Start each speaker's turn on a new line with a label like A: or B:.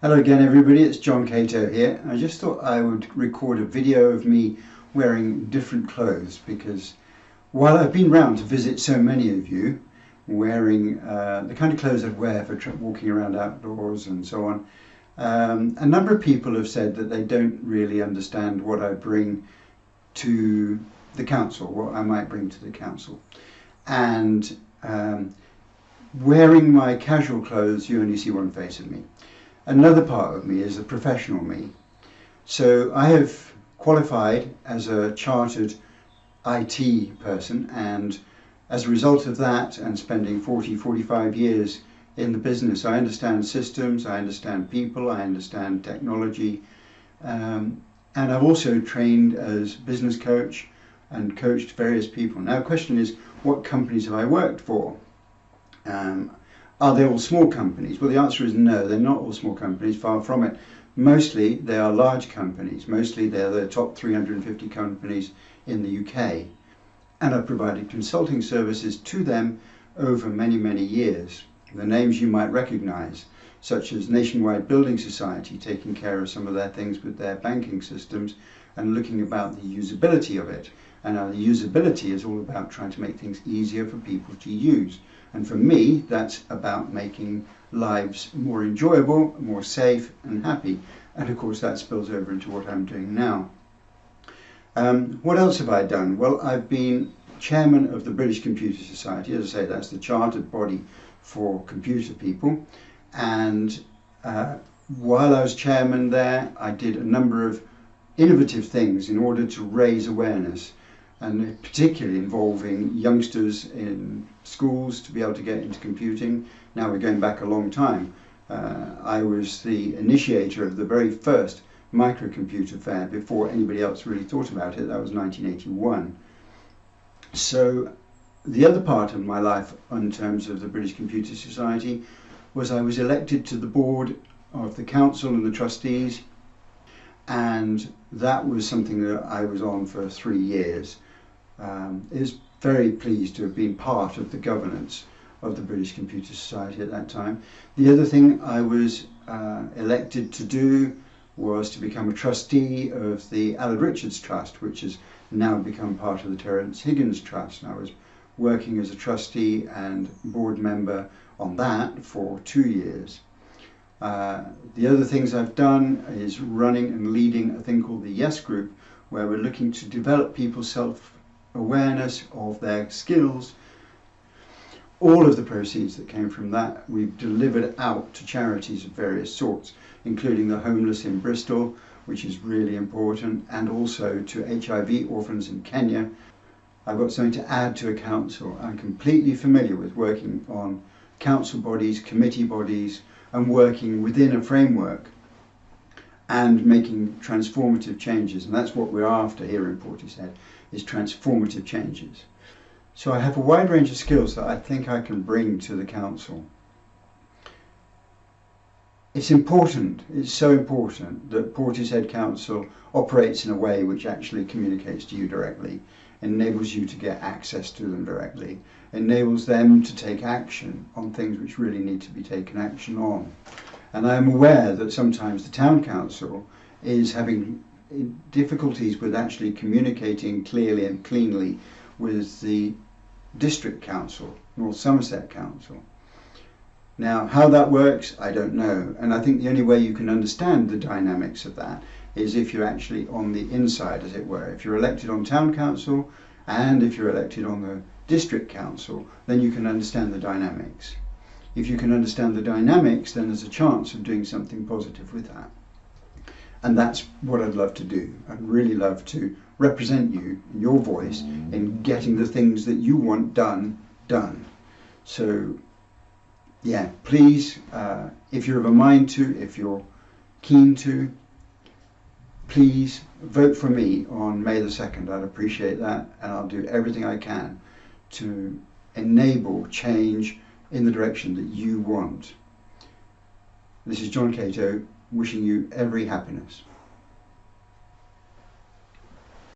A: Hello again everybody, it's John Cato here. I just thought I would record a video of me wearing different clothes because while I've been round to visit so many of you wearing the kind of clothes I'd wear for walking around outdoors and so on, a number of people have said that they don't really understand what I bring to the council, what I might bring to the council. And wearing my casual clothes, you only see one face of me. Another part of me is the professional me. So I have qualified as a chartered IT person, and as a result of that and spending 45 years in the business, I understand systems, I understand people, I understand technology, and I've also trained as business coach and coached various people. Now the question is, what companies have I worked for? Are they all small companies? Well, the answer is no, they're not all small companies, far from it. Mostly they are large companies, mostly they're the top 350 companies in the UK. And I've provided consulting services to them over many, many years. The names you might recognise, such as Nationwide Building Society, taking care of some of their things with their banking systems and looking about the usability of it. And now the usability is all about trying to make things easier for people to use. And for me, that's about making lives more enjoyable, more safe and happy. And of course that spills over into what I'm doing now. What else have I done? Well, I've been chairman of the British Computer Society. As I say, that's the chartered body for computer people. And while I was chairman there, I did a number of innovative things in order to raise awareness, and particularly involving youngsters in schools to be able to get into computing. Now we're going back a long time. I was the initiator of the very first microcomputer fair before anybody else really thought about it. That was 1981. So the other part of my life in terms of the British Computer Society was I was elected to the board of the council and the trustees, and that was something that I was on for 3 years. I was very pleased to have been part of the governance of the British Computer Society at that time. The other thing I was elected to do was to become a trustee of the Aled Richards Trust, which has now become part of the Terence Higgins Trust. And I was working as a trustee and board member on that for 2 years. The other things I've done is running and leading a thing called the Yes Group, where we're looking to develop people's self-awareness of their skills. All of the proceeds that came from that we've delivered out to charities of various sorts, including the homeless in Bristol, which is really important, and also to HIV orphans in Kenya. I've got something to add to a council. I'm completely familiar with working on council bodies, committee bodies, and working within a framework and making transformative changes. And that's what we're after here in Portishead, is transformative changes. So I have a wide range of skills that I think I can bring to the council. It's important, it's so important that Portishead Council operates in a way which actually communicates to you directly, enables you to get access to them directly, enables them to take action on things which really need to be taken action on. And I am aware that sometimes the town council is having difficulties with actually communicating clearly and cleanly with the district council, North Somerset Council. Now, how that works, I don't know. And I think the only way you can understand the dynamics of that is if you're actually on the inside, as it were. If you're elected on town council and if you're elected on the district council, then you can understand the dynamics. If you can understand the dynamics, then there's a chance of doing something positive with that. And that's what I'd love to do. I'd really love to represent you, your voice, in getting the things that you want done. So, yeah, please, if you're of a mind to, if you're keen to, please vote for me on May the 2nd. I'd appreciate that, and I'll do everything I can to enable change in the direction that you want. This is John Cato, wishing you every happiness.